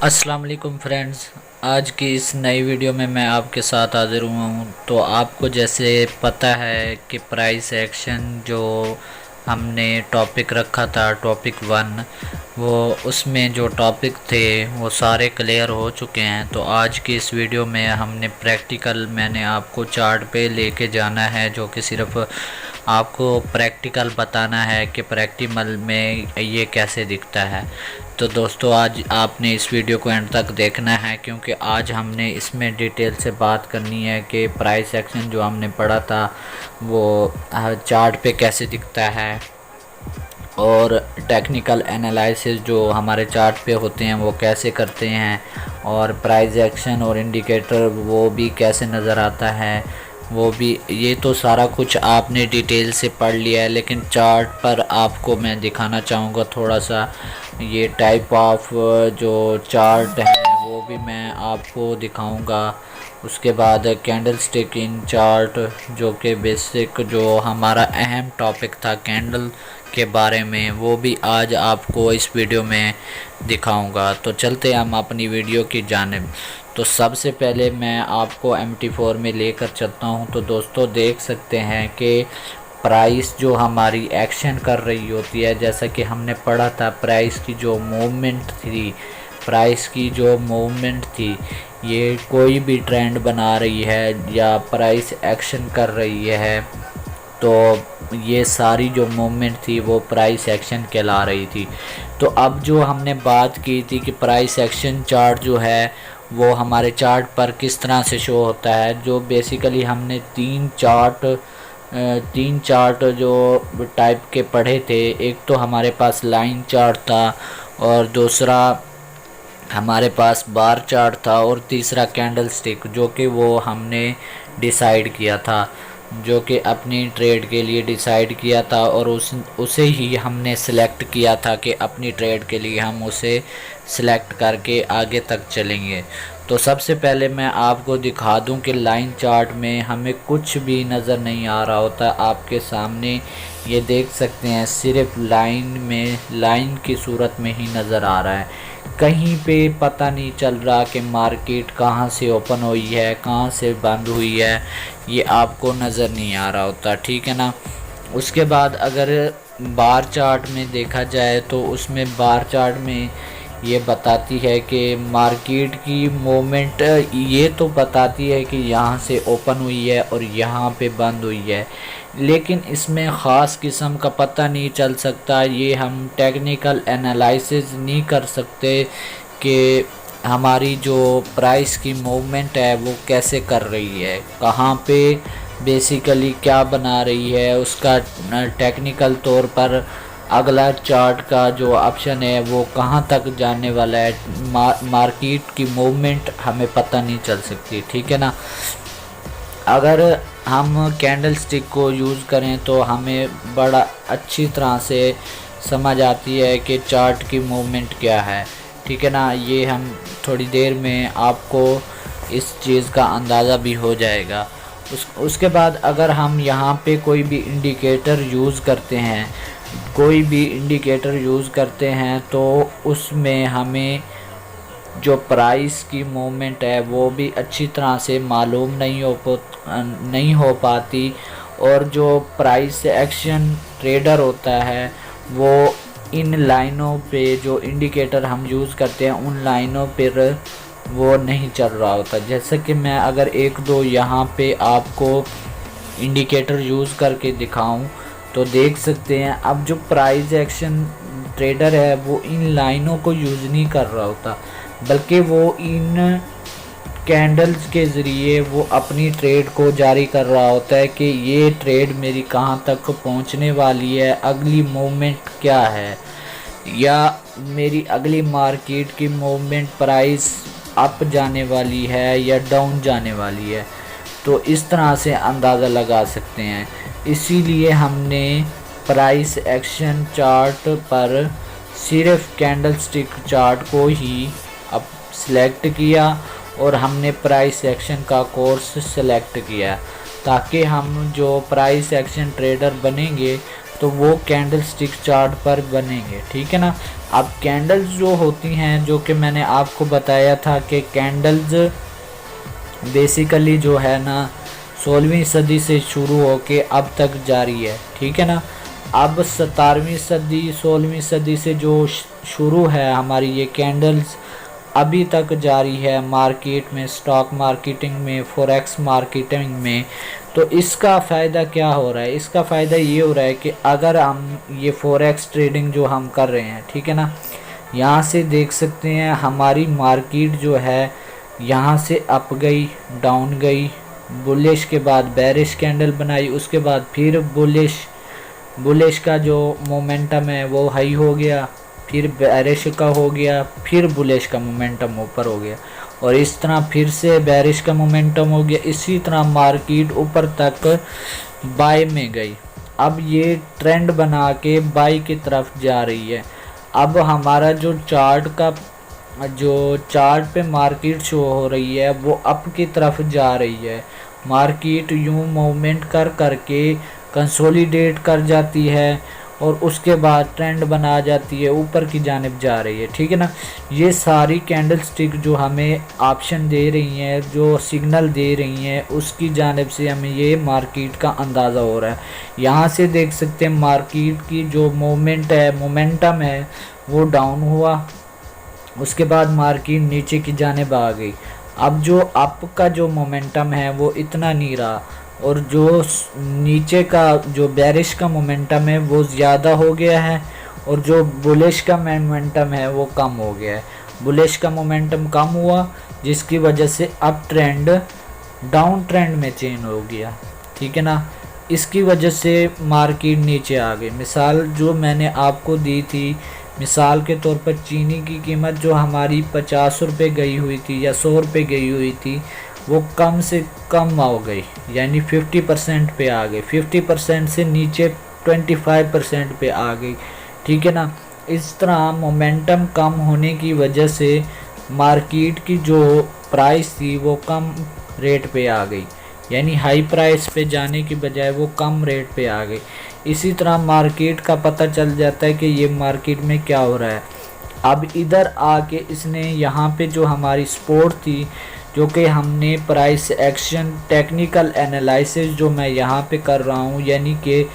अस्सलाम वालेकुम फ्रेंड्स। आज की इस नई वीडियो में मैं आपके साथ हाज़िर हुआ हूँ। तो आपको जैसे पता है कि प्राइस एक्शन जो हमने टॉपिक रखा था, टॉपिक 1, वो उसमें जो टॉपिक थे वो सारे क्लियर हो चुके हैं। तो आज की इस वीडियो में हमने प्रैक्टिकल, मैंने आपको चार्ट पे लेके जाना है, जो कि सिर्फ आपको प्रैक्टिकल बताना है कि प्रैक्टिकल में ये कैसे दिखता है। तो दोस्तों, आज आपने इस वीडियो को एंड तक देखना है, क्योंकि आज हमने इसमें डिटेल से बात करनी है कि प्राइस एक्शन जो हमने पढ़ा था वो चार्ट पे कैसे दिखता है, और टेक्निकल एनालिसिस जो हमारे चार्ट पे होते हैं वो कैसे करते हैं, और प्राइस एक्शन और इंडिकेटर वो भी कैसे नज़र आता है वो भी। ये तो सारा कुछ आपने डिटेल से पढ़ लिया है, लेकिन चार्ट पर आपको मैं दिखाना चाहूँगा थोड़ा सा। ये टाइप ऑफ जो चार्ट है वो भी मैं आपको दिखाऊंगा। उसके बाद कैंडल स्टिक इन चार्ट, जो कि बेसिक जो हमारा अहम टॉपिक था कैंडल के बारे में, वो भी आज आपको इस वीडियो में दिखाऊंगा। तो चलते हम अपनी वीडियो की जानिब। तो सबसे पहले मैं आपको MT4 में लेकर चलता हूं। तो दोस्तों, देख सकते हैं कि प्राइस जो हमारी एक्शन कर रही होती है, जैसा कि हमने पढ़ा था, प्राइस की जो मूवमेंट थी, प्राइस की जो मूवमेंट थी, ये कोई भी ट्रेंड बना रही है या प्राइस एक्शन कर रही है, तो ये सारी जो मूवमेंट थी वो प्राइस एक्शन कहला रही थी। तो अब जो हमने बात की थी कि प्राइस एक्शन चार्ट जो है वो हमारे चार्ट पर किस तरह से शो होता है, जो बेसिकली हमने तीन चार्ट जो टाइप के पढ़े थे। एक तो हमारे पास लाइन चार्ट था, और दूसरा हमारे पास बार चार्ट था, और तीसरा कैंडल स्टिक, जो कि वो हमने डिसाइड किया था, जो कि अपनी ट्रेड के लिए डिसाइड किया था, और उसे ही हमने सेलेक्ट किया था कि अपनी ट्रेड के लिए हम उसे सेलेक्ट करके आगे तक चलेंगे। तो सबसे पहले मैं आपको दिखा दूं कि लाइन चार्ट में हमें कुछ भी नज़र नहीं आ रहा होता। आपके सामने ये देख सकते हैं, सिर्फ लाइन की सूरत में ही नज़र आ रहा है। कहीं पे पता नहीं चल रहा कि मार्केट कहाँ से ओपन हुई है, कहाँ से बंद हुई है, ये आपको नज़र नहीं आ रहा होता, ठीक है ना। उसके बाद अगर बार चार्ट में देखा जाए तो उसमें बार चार्ट में ये बताती है कि मार्केट की मूवमेंट, ये तो बताती है कि यहाँ से ओपन हुई है और यहाँ पे बंद हुई है, लेकिन इसमें ख़ास किस्म का पता नहीं चल सकता। ये हम टेक्निकल एनालिसिस नहीं कर सकते कि हमारी जो प्राइस की मूवमेंट है वो कैसे कर रही है, कहाँ पे बेसिकली क्या बना रही है, उसका टेक्निकल तौर पर अगला चार्ट का जो ऑप्शन है वो कहाँ तक जाने वाला है। मार्केट की मूवमेंट हमें पता नहीं चल सकती, ठीक है ना। अगर हम कैंडल स्टिक को यूज़ करें तो हमें बड़ा अच्छी तरह से समझ आती है कि चार्ट की मूवमेंट क्या है, ठीक है ना। ये हम थोड़ी देर में आपको इस चीज़ का अंदाज़ा भी हो जाएगा। उसके बाद अगर हम यहाँ पे कोई भी इंडिकेटर यूज़ करते हैं तो उसमें हमें जो प्राइस की मूवमेंट है वो भी अच्छी तरह से मालूम नहीं हो पाती, और जो प्राइस एक्शन ट्रेडर होता है वो इन लाइनों पे, जो इंडिकेटर हम यूज़ करते हैं उन लाइनों पर वो नहीं चल रहा होता। जैसे कि मैं अगर एक दो यहाँ पे आपको इंडिकेटर यूज़ करके दिखाऊं तो देख सकते हैं, अब जो प्राइस एक्शन ट्रेडर है वो इन लाइनों को यूज़ नहीं कर रहा होता, बल्कि वो इन कैंडल्स के ज़रिए वो अपनी ट्रेड को जारी कर रहा होता है कि ये ट्रेड मेरी कहाँ तक पहुँचने वाली है, अगली मूवमेंट क्या है, या मेरी अगली मार्केट की मूवमेंट प्राइस अप जाने वाली है या डाउन जाने वाली है। तो इस तरह से अंदाज़ा लगा सकते हैं। इसीलिए हमने प्राइस एक्शन चार्ट पर सिर्फ कैंडल स्टिक चार्ट को ही अब सिलेक्ट किया, और हमने प्राइस एक्शन का कोर्स सेलेक्ट किया, ताकि हम जो प्राइस एक्शन ट्रेडर बनेंगे तो वो कैंडल स्टिक चार्ट पर बनेंगे, ठीक है ना। अब कैंडल्स जो होती हैं, जो कि मैंने आपको बताया था कि कैंडल्स बेसिकली जो है ना 16वीं सदी से शुरू होके अब तक जारी है, ठीक है ना। अब 17वीं सदी 16वीं सदी से जो शुरू है हमारी ये कैंडल्स अभी तक जारी है मार्केट में, स्टॉक मार्केटिंग में, फॉरेक्स मार्केटिंग में। तो इसका फ़ायदा क्या हो रहा है? इसका फ़ायदा ये हो रहा है कि अगर हम ये फॉरेक्स ट्रेडिंग जो हम कर रहे हैं, ठीक है ना, यहाँ से देख सकते हैं हमारी मार्केट जो है यहाँ से अप गई, डाउन गई, बुलिश के बाद बेरिश कैंडल बनाई, उसके बाद फिर बुलिश का जो मोमेंटम है वो हाई हो गया, फिर बेरिश का हो गया, फिर बुलिश का मोमेंटम ऊपर हो गया, और इस तरह फिर से बेरिश का मोमेंटम हो गया। इसी तरह मार्केट ऊपर तक बाय में गई। अब ये ट्रेंड बना के बाय की तरफ जा रही है। अब हमारा जो चार्ट पे मार्केट शो हो रही है वो अप की तरफ जा रही है। मार्केट यूं मूवमेंट कर करके कंसोलिडेट कर जाती है और उसके बाद ट्रेंड बना जाती है, ऊपर की जानिब जा रही है, ठीक है ना। ये सारी कैंडल स्टिक जो हमें ऑप्शन दे रही हैं, जो सिग्नल दे रही हैं, उसकी जानिब से हमें ये मार्केट का अंदाज़ा हो रहा है। यहाँ से देख सकते हैं मार्केट की जो मोमेंटम है वो डाउन हुआ, उसके बाद मार्केट नीचे की जानिब आ गई। अब जो अप का जो मोमेंटम है वो इतना नहीं रहा, और जो नीचे का जो बेरिश का मोमेंटम है वो ज़्यादा हो गया है, और जो बुलिश का मोमेंटम है वो कम हो गया है। बुलिश का मोमेंटम कम हुआ जिसकी वजह से अब ट्रेंड डाउन ट्रेंड में चेंज हो गया, ठीक है ना। इसकी वजह से मार्केट नीचे आ गई। मिसाल जो मैंने आपको दी थी, मिसाल के तौर पर चीनी की कीमत जो हमारी 50 रुपये गई हुई थी या 100 रुपये गई हुई थी, वो कम से कम हो गई, यानी 50% पे आ गई। 50% से नीचे 25% पे आ गई, ठीक है ना। इस तरह मोमेंटम कम होने की वजह से मार्केट की जो प्राइस थी वो कम रेट पे आ गई, यानी हाई प्राइस पे जाने की बजाय वो कम रेट पे आ गई। इसी तरह मार्केट का पता चल जाता है कि ये मार्केट में क्या हो रहा है। अब इधर आके इसने यहाँ पे जो हमारी सपोर्ट थी, जो कि हमने प्राइस एक्शन टेक्निकल एनालिसिस जो मैं यहाँ पे कर रहा हूँ, यानी कि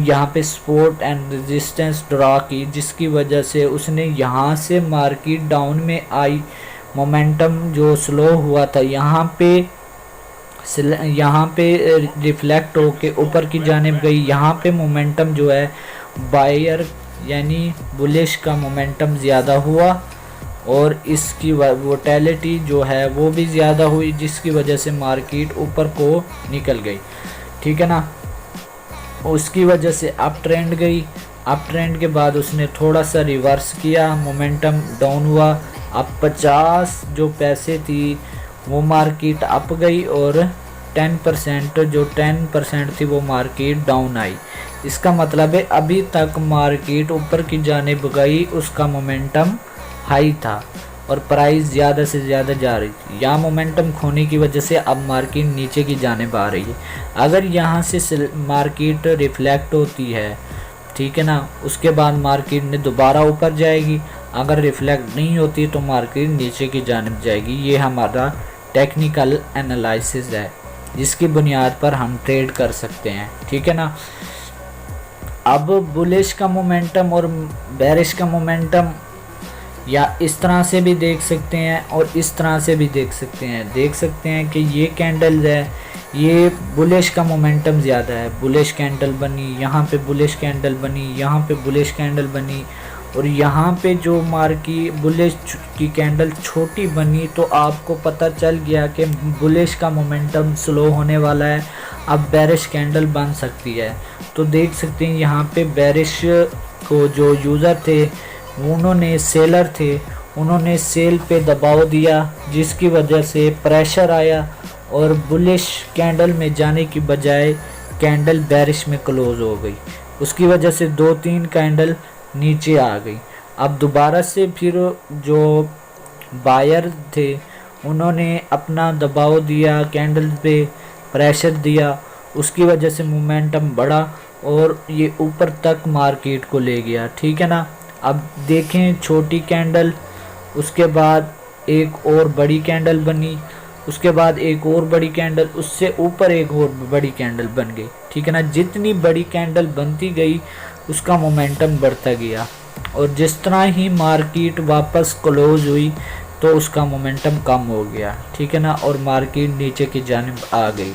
यहाँ पे सपोर्ट एंड रेजिस्टेंस ड्रा की, जिसकी वजह से उसने यहाँ से मार्केट डाउन में आई, मोमेंटम जो स्लो हुआ था यहाँ पे रिफ्लेक्ट होके ऊपर की जानिब गई। यहाँ पे मोमेंटम जो है बायर यानी बुलिश का मोमेंटम ज़्यादा हुआ, और इसकी वोलेटिलिटी जो है वो भी ज़्यादा हुई, जिसकी वजह से मार्केट ऊपर को निकल गई, ठीक है ना। उसकी वजह से अप ट्रेंड गई। अप ट्रेंड के बाद उसने थोड़ा सा रिवर्स किया, मोमेंटम डाउन हुआ। अब 50 जो पैसे थी वो मार्केट अप गई, और 10% थी वो मार्केट डाउन आई। इसका मतलब है अभी तक मार्केट ऊपर की जानिब गई, उसका मोमेंटम हाई था और प्राइस ज़्यादा से ज़्यादा जा रही थी। यहाँ मोमेंटम खोने की वजह से अब मार्केट नीचे की जानिब आ रही है। अगर यहाँ से मार्केट रिफ्लेक्ट होती है, ठीक है ना, उसके बाद मार्केट ने दोबारा ऊपर जाएगी। अगर रिफ्लेक्ट नहीं होती तो मार्केट नीचे की जानिब जाएगी। ये हमारा टेक्निकल एनालिसिस है जिसकी बुनियाद पर हम ट्रेड कर सकते हैं, ठीक है ना। अब बुलिश का मोमेंटम और बेरिश का मोमेंटम या इस तरह से भी देख सकते हैं और इस तरह से भी देख सकते हैं कि ये कैंडल है, ये बुलिश का मोमेंटम ज़्यादा है। बुलिश कैंडल बनी, यहाँ पे बुलिश कैंडल बनी, यहाँ पे बुलिश कैंडल बनी, और यहाँ पे जो मार्केट बुलिश की कैंडल छोटी बनी, तो आपको पता चल गया कि बुलिश का मोमेंटम स्लो होने वाला है, अब बेरिश कैंडल बन सकती है। तो देख सकते हैं यहाँ पे बेरिश को जो यूज़र थे सेलर थे, उन्होंने सेल पे दबाव दिया, जिसकी वजह से प्रेशर आया और बुलिश कैंडल में जाने की बजाय कैंडल बेरिश में क्लोज हो गई। उसकी वजह से 2-3 कैंडल नीचे आ गई। अब दोबारा से फिर जो बायर थे उन्होंने अपना दबाव दिया, कैंडल पे प्रेशर दिया, उसकी वजह से मोमेंटम बढ़ा और ये ऊपर तक मार्केट को ले गया, ठीक है ना। अब देखें छोटी कैंडल, उसके बाद एक और बड़ी कैंडल बनी, उसके बाद एक और बड़ी कैंडल, उससे ऊपर एक और बड़ी कैंडल बन गई, ठीक है ना। जितनी बड़ी कैंडल बनती गई उसका मोमेंटम बढ़ता गया, और जिस तरह ही मार्केट वापस क्लोज हुई तो उसका मोमेंटम कम हो गया, ठीक है ना, और मार्केट नीचे की जानिब आ गई।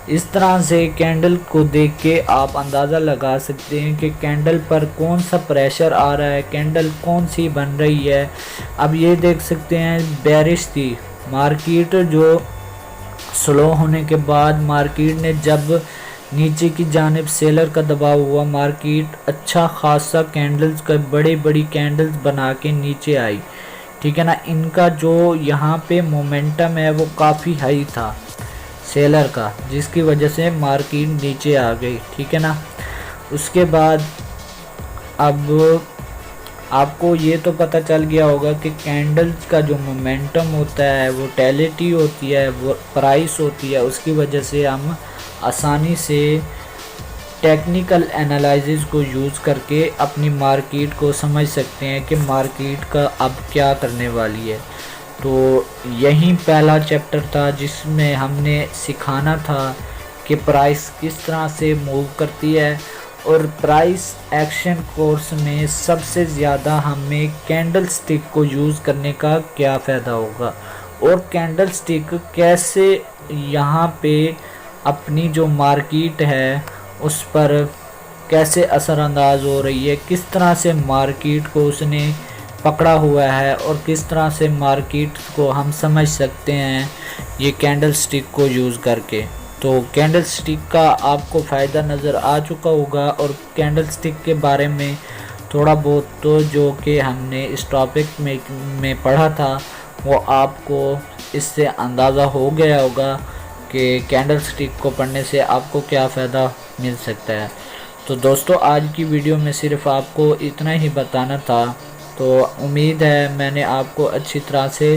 इस तरह से कैंडल को देख के आप अंदाज़ा लगा सकते हैं कि कैंडल पर कौन सा प्रेशर आ रहा है, कैंडल कौन सी बन रही है। अब ये देख सकते हैं बेरिश थी मार्केट, जो स्लो होने के बाद मार्केट ने जब नीचे की जानिब सेलर का दबाव हुआ, मार्केट अच्छा खासा कैंडल्स का बड़ी कैंडल्स बना के नीचे आई, ठीक है ना। इनका जो यहाँ पे मोमेंटम है वो काफ़ी हाई था सेलर का, जिसकी वजह से मार्केट नीचे आ गई, ठीक है ना। उसके बाद अब आपको ये तो पता चल गया होगा कि कैंडल्स का जो मोमेंटम होता है, वो वोलेटिलिटी होती है, वो प्राइस होती है, उसकी वजह से हम आसानी से टेक्निकल एनालिसिस को यूज़ करके अपनी मार्केट को समझ सकते हैं कि मार्केट का अब क्या करने वाली है। तो यही पहला चैप्टर था जिसमें हमने सिखाना था कि प्राइस किस तरह से मूव करती है, और प्राइस एक्शन कोर्स में सबसे ज़्यादा हमें कैंडल स्टिक को यूज़ करने का क्या फ़ायदा होगा, और कैंडल स्टिक कैसे यहाँ पे अपनी जो मार्केट है उस पर कैसे असरअंदाज हो रही है, किस तरह से मार्केट को उसने पकड़ा हुआ है, और किस तरह से मार्केट को हम समझ सकते हैं ये कैंडल स्टिक को यूज़ करके। तो कैंडल स्टिक का आपको फ़ायदा नज़र आ चुका होगा, और कैंडल स्टिक के बारे में थोड़ा बहुत तो जो कि हमने इस टॉपिक में पढ़ा था वो आपको इससे अंदाज़ा हो गया होगा कि कैंडल स्टिक को पढ़ने से आपको क्या फ़ायदा मिल सकता है। तो दोस्तों आज की वीडियो में सिर्फ आपको इतना ही बताना था। तो उम्मीद है मैंने आपको अच्छी तरह से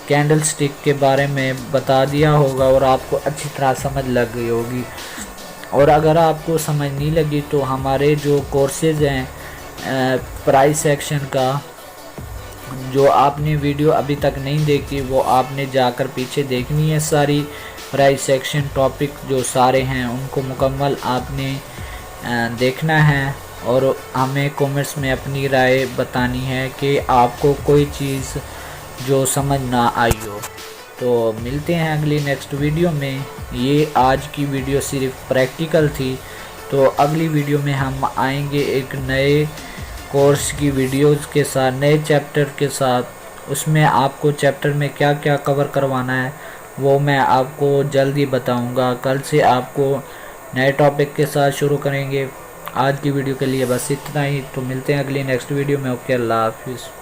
कैंडल स्टिक के बारे में बता दिया होगा और आपको अच्छी तरह समझ लग गई होगी। और अगर आपको समझ नहीं लगी तो हमारे जो कोर्सेज़ हैं प्राइस एक्शन का, जो आपने वीडियो अभी तक नहीं देखी वो आपने जाकर पीछे देखनी है। सारी प्राइस एक्शन टॉपिक जो सारे हैं उनको मुकम्मल आपने देखना है, और हमें कमेंट्स में अपनी राय बतानी है कि आपको कोई चीज़ जो समझ ना आई हो। तो मिलते हैं अगली नेक्स्ट वीडियो में। ये आज की वीडियो सिर्फ प्रैक्टिकल थी, तो अगली वीडियो में हम आएंगे एक नए कोर्स की वीडियोस के साथ, नए चैप्टर के साथ। उसमें आपको चैप्टर में क्या क्या कवर करवाना है वो मैं आपको जल्दी बताऊंगा। कल से आपको नए टॉपिक के साथ शुरू करेंगे। आज की वीडियो के लिए बस इतना ही, तो मिलते हैं अगली नेक्स्ट वीडियो में। ओके, अल्लाह हाफिज़।